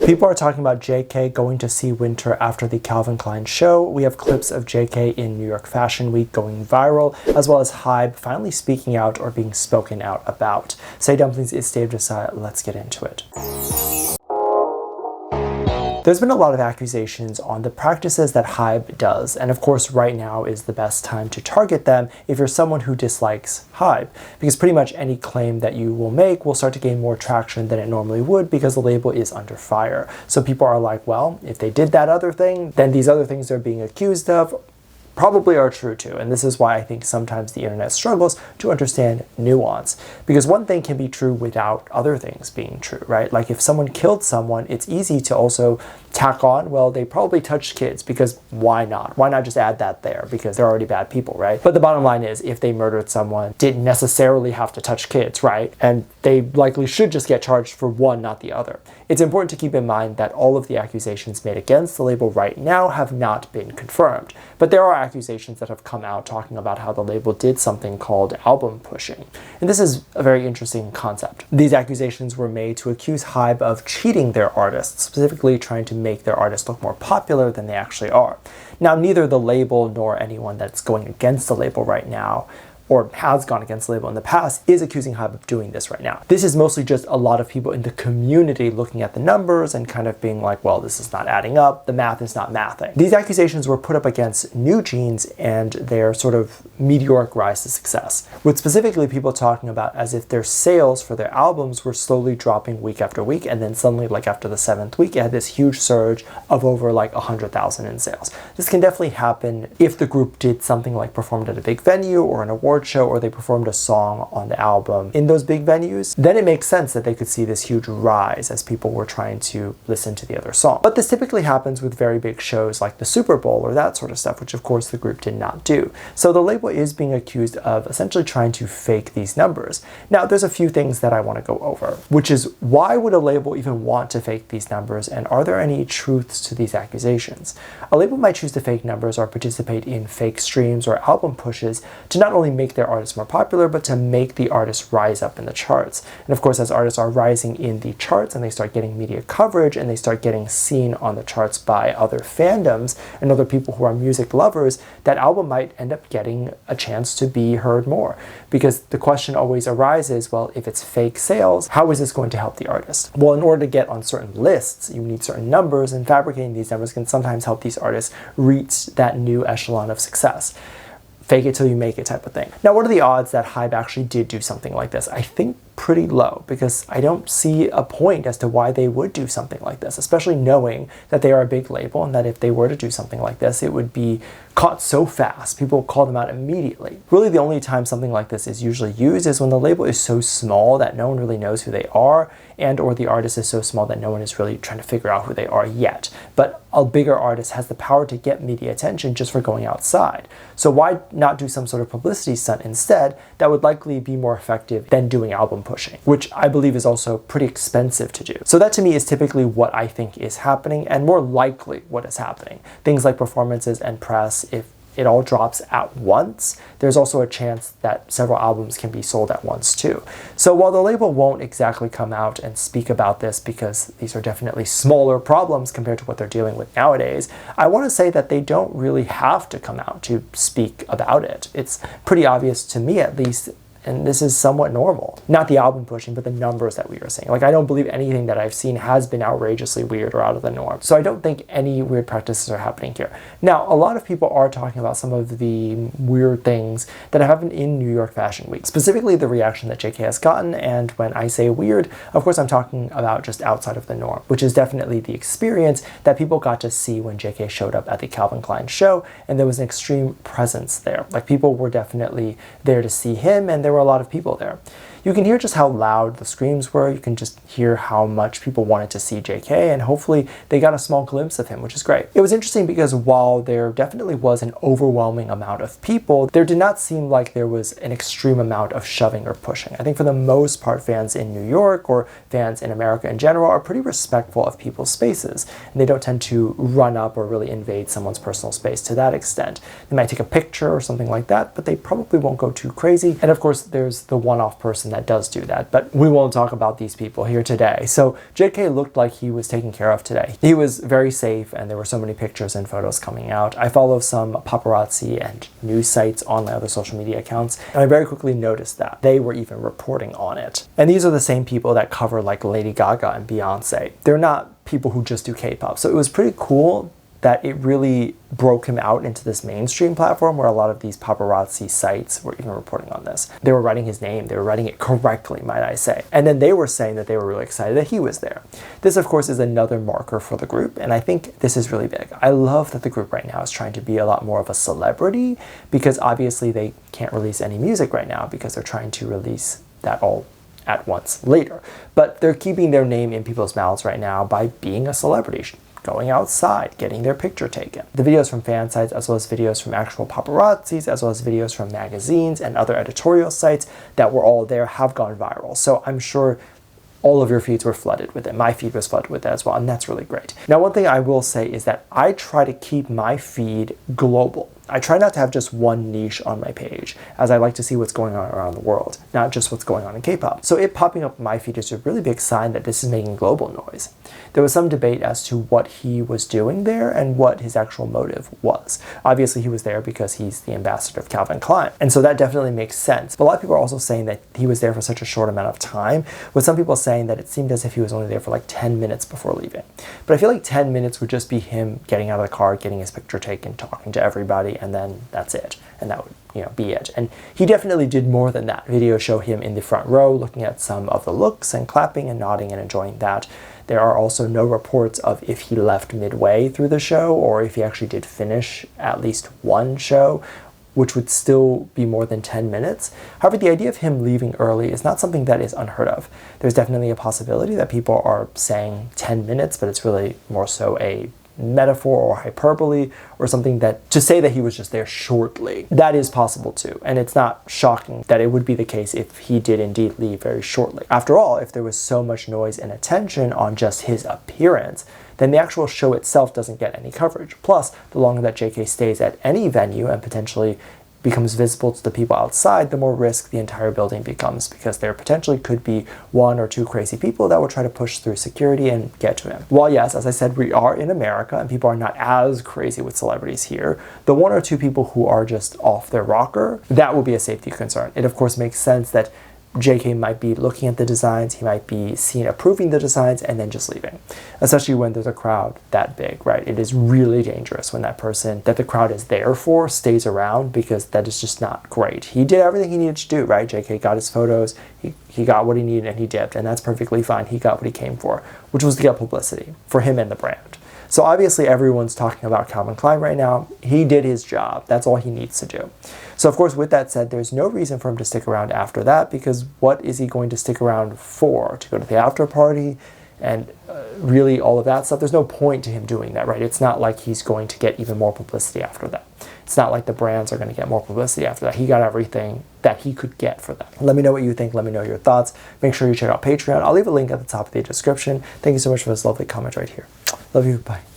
People are talking about JK going to see Winter after the Calvin Klein show. We have clips of JK in New York Fashion Week going viral, as well as HYBE finally speaking out or being spoken out about. Say Dumplings is Dave Disci. Let's get into it. There's been a lot of accusations on the practices that HYBE does, and of course right now is the best time to target them if you're someone who dislikes HYBE, because pretty much any claim that you will make will start to gain more traction than it normally would because the label is under fire. So people are like, well, if they did that other thing, then these other things they're being accused of probably are true too. And this is why I think sometimes the internet struggles to understand nuance. Because one thing can be true without other things being true, right? Like if someone killed someone, it's easy to also tack on, well, they probably touched kids, because why not? Why not just add that there? Because they're already bad people, right? But the bottom line is, if they murdered someone, didn't necessarily have to touch kids, right? And they likely should just get charged for one, not the other. It's important to keep in mind that all of the accusations made against the label right now have not been confirmed. But there are accusations that have come out talking about how the label did something called album pushing. And this is a very interesting concept. These accusations were made to accuse HYBE of cheating their artists, specifically trying to make their artists look more popular than they actually are. Now, neither the label nor anyone that's going against the label right now, or has gone against the label in the past, is accusing HYBE of doing this right now. This is mostly just a lot of people in the community looking at the numbers and kind of being like, well, this is not adding up, the math is not mathing. These accusations were put up against NewJeans and their sort of meteoric rise to success, with specifically people talking about as if their sales for their albums were slowly dropping week after week, and then suddenly, like after the 7th week, it had this huge surge of over like 100,000 in sales. This can definitely happen if the group did something like performed at a big venue or an award show, or they performed a song on the album in those big venues. Then it makes sense that they could see this huge rise as people were trying to listen to the other song. But this typically happens with very big shows like the Super Bowl or that sort of stuff, which of course the group did not do. So the label is being accused of essentially trying to fake these numbers. Now, there's a few things that I want to go over, which is, why would a label even want to fake these numbers, and are there any truths to these accusations? A label might choose to fake numbers or participate in fake streams or album pushes to not only make their artists more popular, but to make the artists rise up in the charts. And of course, as artists are rising in the charts and they start getting media coverage and they start getting seen on the charts by other fandoms and other people who are music lovers, that album might end up getting a chance to be heard more. Because the question always arises, well, if it's fake sales, how is this going to help the artist? Well, in order to get on certain lists, you need certain numbers, and fabricating these numbers can sometimes help these artists reach that new echelon of success. Fake it till you make it type of thing. Now, what are the odds that HYBE actually did do something like this? I think pretty low, because I don't see a point as to why they would do something like this, especially knowing that they are a big label and that if they were to do something like this, it would be caught so fast. People call them out immediately. Really, the only time something like this is usually used is when the label is so small that no one really knows who they are, and or the artist is so small that no one is really trying to figure out who they are yet. But a bigger artist has the power to get media attention just for going outside. So why not do some sort of publicity stunt instead that would likely be more effective than doing album pushing, which I believe is also pretty expensive to do. So that to me is typically what I think is happening, and more likely what is happening. Things like performances and press, if it all drops at once, there's also a chance that several albums can be sold at once too. So while the label won't exactly come out and speak about this, because these are definitely smaller problems compared to what they're dealing with nowadays, I want to say that they don't really have to come out to speak about it. It's pretty obvious to me, at least, and this is somewhat normal. Not the album pushing, but the numbers that we are seeing. Like, I don't believe anything that I've seen has been outrageously weird or out of the norm. So I don't think any weird practices are happening here. Now, a lot of people are talking about some of the weird things that have happened in New York Fashion Week, specifically the reaction that JK has gotten. And when I say weird, of course, I'm talking about just outside of the norm, which is definitely the experience that people got to see when JK showed up at the Calvin Klein show. And there was an extreme presence there. Like, people were definitely there to see him, and there were a lot of people there. You can hear just how loud the screams were. You can just hear how much people wanted to see JK, and hopefully they got a small glimpse of him, which is great. It was interesting because while there definitely was an overwhelming amount of people, there did not seem like there was an extreme amount of shoving or pushing. I think for the most part, fans in New York or fans in America in general are pretty respectful of people's spaces, and they don't tend to run up or really invade someone's personal space to that extent. They might take a picture or something like that, but they probably won't go too crazy. And of course, there's the one-off person person that does do that, but we won't talk about these people here today. So JK looked like he was taken care of today. He was very safe, and there were so many pictures and photos coming out. I follow some paparazzi and news sites on my other social media accounts, and I very quickly noticed that they were even reporting on it. And these are the same people that cover like Lady Gaga and Beyoncé. They're not people who just do K-pop. So it was pretty cool that it really broke him out into this mainstream platform where a lot of these paparazzi sites were even reporting on this. They were writing his name, they were writing it correctly, might I say. And then they were saying that they were really excited that he was there. This, of course, is another marker for the group, and I think this is really big. I love that the group right now is trying to be a lot more of a celebrity, because obviously they can't release any music right now because they're trying to release that all at once later. But they're keeping their name in people's mouths right now by being a celebrity, going outside, getting their picture taken. The videos from fan sites, as well as videos from actual paparazzis, as well as videos from magazines and other editorial sites that were all there, have gone viral. So I'm sure all of your feeds were flooded with it. My feed was flooded with it as well, and that's really great. Now, one thing I will say is that I try to keep my feed global. I try not to have just one niche on my page, as I like to see what's going on around the world, not just what's going on in K-pop. So it popping up in my feed is a really big sign that this is making global noise. There was some debate as to what he was doing there and what his actual motive was. Obviously, he was there because he's the ambassador of Calvin Klein, and so that definitely makes sense. But a lot of people are also saying that he was there for such a short amount of time, with some people saying that it seemed as if he was only there for like 10 minutes before leaving. But I feel like 10 minutes would just be him getting out of the car, getting his picture taken, talking to everybody, and then that's it. And that would, be it. And he definitely did more than that. Videos show him in the front row looking at some of the looks and clapping and nodding and enjoying that. There are also no reports of if he left midway through the show or if he actually did finish at least one show, which would still be more than 10 minutes. However, the idea of him leaving early is not something that is unheard of. There's definitely a possibility that people are saying 10 minutes, but it's really more so a metaphor or hyperbole or something that to say that he was just there shortly. That is possible too, and it's not shocking that it would be the case if he did indeed leave very shortly. After all, if there was so much noise and attention on just his appearance, then the actual show itself doesn't get any coverage. Plus, the longer that JK stays at any venue and potentially becomes visible to the people outside, the more risk the entire building becomes, because there potentially could be one or two crazy people that will try to push through security and get to him. While yes, as I said, we are in America and people are not as crazy with celebrities here, the one or two people who are just off their rocker, that will be a safety concern. It of course makes sense that JK might be looking at the designs, he might be seen approving the designs and then just leaving. Especially when there's a crowd that big, right? It is really dangerous when that person that the crowd is there for stays around, because that is just not great. He did everything he needed to do, right? JK got his photos, he got what he needed and he dipped, and that's perfectly fine. He got what he came for, which was to get publicity for him and the brand. So obviously everyone's talking about Calvin Klein right now. He did his job. That's all he needs to do. So of course, with that said, there's no reason for him to stick around after that, because what is he going to stick around for? To go to the after party and really all of that stuff? There's no point to him doing that, right? It's not like he's going to get even more publicity after that. It's not like the brands are going to get more publicity after that. He got everything that he could get for that. Let me know what you think. Let me know your thoughts. Make sure you check out Patreon. I'll leave a link at the top of the description. Thank you so much for this lovely comment right here. Love you. Bye.